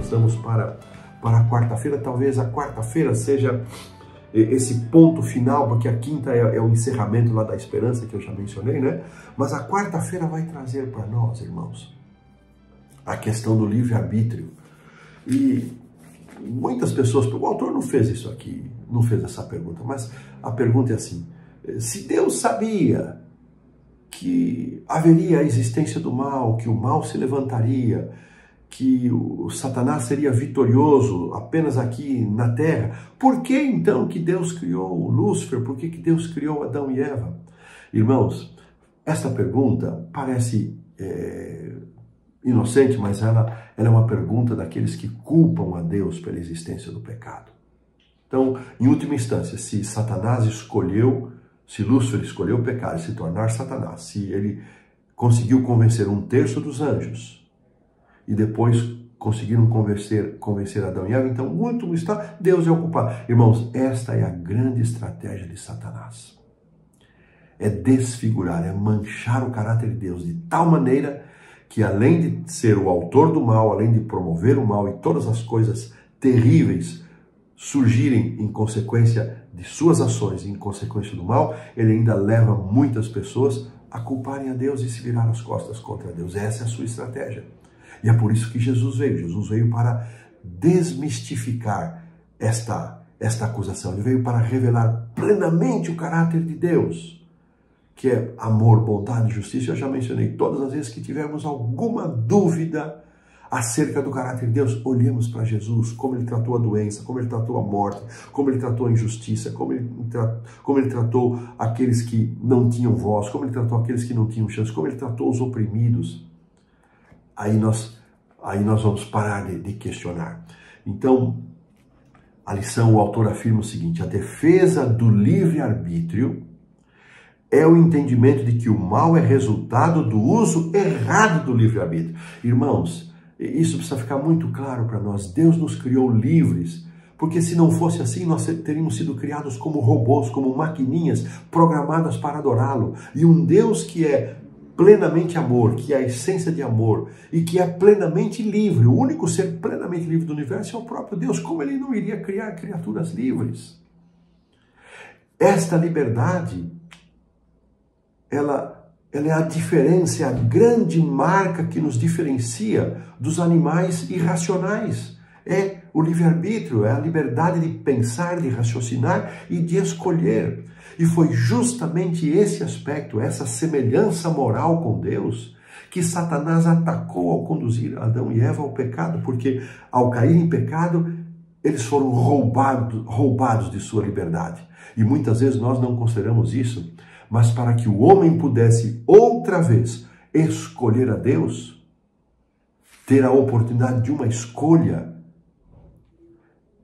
avançamos para a quarta-feira. Talvez a quarta-feira seja esse ponto final, porque a quinta é o encerramento lá da esperança que eu já mencionei, né? Mas a quarta-feira vai trazer para nós, irmãos, a questão do livre-arbítrio. E muitas pessoas, o autor não fez isso aqui, não fez essa pergunta, mas a pergunta é assim: se Deus sabia que haveria a existência do mal, que o mal se levantaria, que o Satanás seria vitorioso apenas aqui na terra, por que então que Deus criou Lúcifer? Por que Deus criou Adão e Eva? Irmãos, essa pergunta parece inocente, mas ela é uma pergunta daqueles que culpam a Deus pela existência do pecado. Então, em última instância, se Lúcifer escolheu o pecado e se tornar Satanás, se ele conseguiu convencer 1/3 dos anjos e depois conseguiram convencer Adão e Eva, então, em último instante, Deus é o culpado. Irmãos, esta é a grande estratégia de Satanás. É desfigurar, é manchar o caráter de Deus de tal maneira que, além de ser o autor do mal, além de promover o mal e todas as coisas terríveis surgirem em consequência de suas ações, em consequência do mal, ele ainda leva muitas pessoas a culparem a Deus e se virar as costas contra Deus. Essa é a sua estratégia. E é por isso que Jesus veio. Jesus veio para desmistificar esta acusação. Ele veio para revelar plenamente o caráter de Deus, que é amor, bondade e justiça. Eu já mencionei todas as vezes que tivermos alguma dúvida acerca do caráter de Deus, olhemos para Jesus, como ele tratou a doença, como ele tratou a morte, como ele tratou a injustiça, como ele tratou aqueles que não tinham voz, como ele tratou aqueles que não tinham chance, como ele tratou os oprimidos. Aí nós vamos parar de questionar. Então, a lição, o autor afirma o seguinte: a defesa do livre-arbítrio é o entendimento de que o mal é resultado do uso errado do livre-arbítrio. Irmãos, isso precisa ficar muito claro para nós. Deus nos criou livres, porque se não fosse assim, nós teríamos sido criados como robôs, como maquininhas programadas para adorá-lo. E um Deus que é plenamente amor, que é a essência de amor e que é plenamente livre, o único ser plenamente livre do universo é o próprio Deus. Como ele não iria criar criaturas livres? Esta liberdade, ela é a diferença, é a grande marca que nos diferencia dos animais irracionais. É o livre-arbítrio, é a liberdade de pensar, de raciocinar e de escolher. E foi justamente esse aspecto, essa semelhança moral com Deus, que Satanás atacou ao conduzir Adão e Eva ao pecado, porque ao cair em pecado, eles foram roubados de sua liberdade. E muitas vezes nós não consideramos isso, mas para que o homem pudesse outra vez escolher a Deus, ter a oportunidade de uma escolha,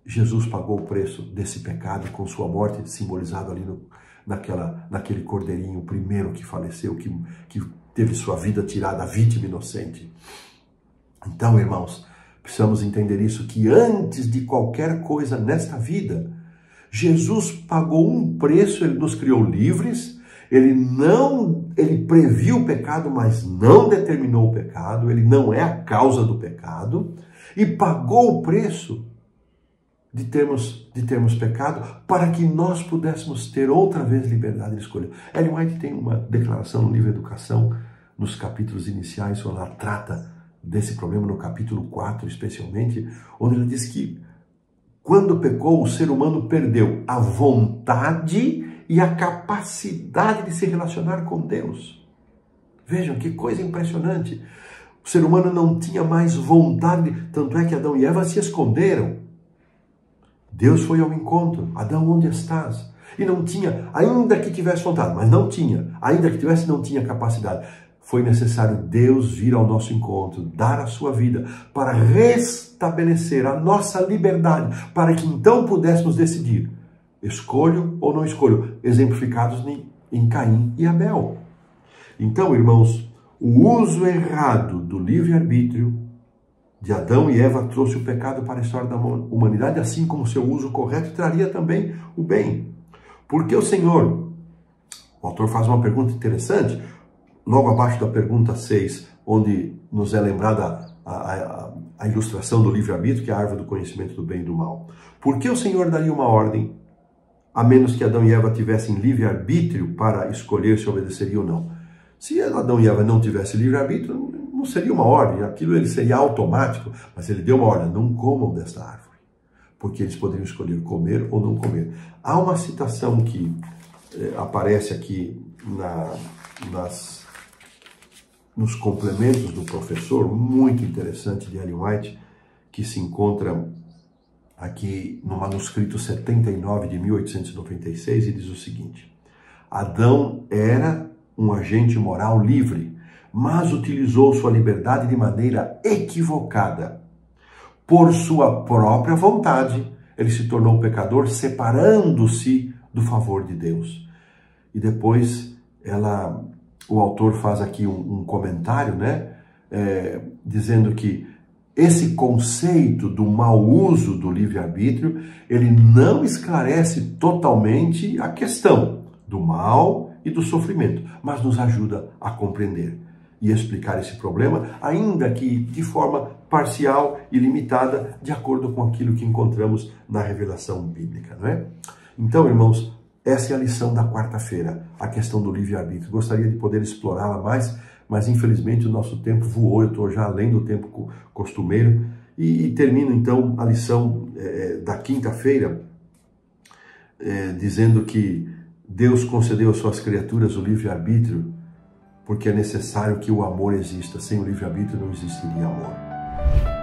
Jesus pagou o preço desse pecado com sua morte, simbolizado ali naquele cordeirinho, o primeiro que faleceu, que teve sua vida tirada, a vítima inocente. Então, irmãos, precisamos entender isso, que antes de qualquer coisa nesta vida, Jesus pagou um preço, ele nos criou livres. Ele previu o pecado, mas não determinou o pecado. Ele não é a causa do pecado. E pagou o preço de termos pecado para que nós pudéssemos ter outra vez liberdade de escolha. Ellen White tem uma declaração no livro Educação, nos capítulos iniciais, onde ela trata desse problema, no capítulo 4 especialmente, onde ela diz que quando pecou, o ser humano perdeu a vontade e a capacidade de se relacionar com Deus. Vejam que coisa impressionante. O ser humano não tinha mais vontade, tanto é que Adão e Eva se esconderam. Deus foi ao encontro. Adão, onde estás? E não tinha, ainda que tivesse vontade, mas não tinha. Ainda que tivesse, não tinha capacidade. Foi necessário Deus vir ao nosso encontro, dar a sua vida, para restabelecer a nossa liberdade, para que então pudéssemos decidir: escolho ou não escolho? Exemplificados em Caim e Abel. Então, irmãos, o uso errado do livre-arbítrio de Adão e Eva trouxe o pecado para a história da humanidade, assim como seu uso correto traria também o bem. Porque o Senhor, o autor faz uma pergunta interessante, logo abaixo da pergunta 6, onde nos é lembrada a ilustração do livre-arbítrio, que é a árvore do conhecimento do bem e do mal. Por que o Senhor daria uma ordem, a menos que Adão e Eva tivessem livre-arbítrio para escolher se obedeceriam ou não? Se Adão e Eva não tivessem livre-arbítrio, não seria uma ordem, aquilo ele seria automático, mas ele deu uma ordem: não comam desta árvore, porque eles poderiam escolher comer ou não comer. Há uma citação que aparece aqui nos complementos do professor, muito interessante, de Ellen White, que se encontra aqui no manuscrito 79 de 1896, e diz o seguinte: Adão era um agente moral livre, mas utilizou sua liberdade de maneira equivocada. Por sua própria vontade, ele se tornou pecador, separando-se do favor de Deus. E depois o autor faz aqui um comentário, né, dizendo que esse conceito do mau uso do livre-arbítrio, ele não esclarece totalmente a questão do mal e do sofrimento, mas nos ajuda a compreender e explicar esse problema, ainda que de forma parcial e limitada, de acordo com aquilo que encontramos na revelação bíblica, não é? Então, irmãos, essa é a lição da quarta-feira, a questão do livre-arbítrio. Gostaria de poder explorá-la mais, mas infelizmente o nosso tempo voou, eu estou já além do tempo costumeiro, e termino então a lição da quinta-feira dizendo que Deus concedeu às suas criaturas o livre-arbítrio porque é necessário que o amor exista. Sem o livre-arbítrio não existiria amor.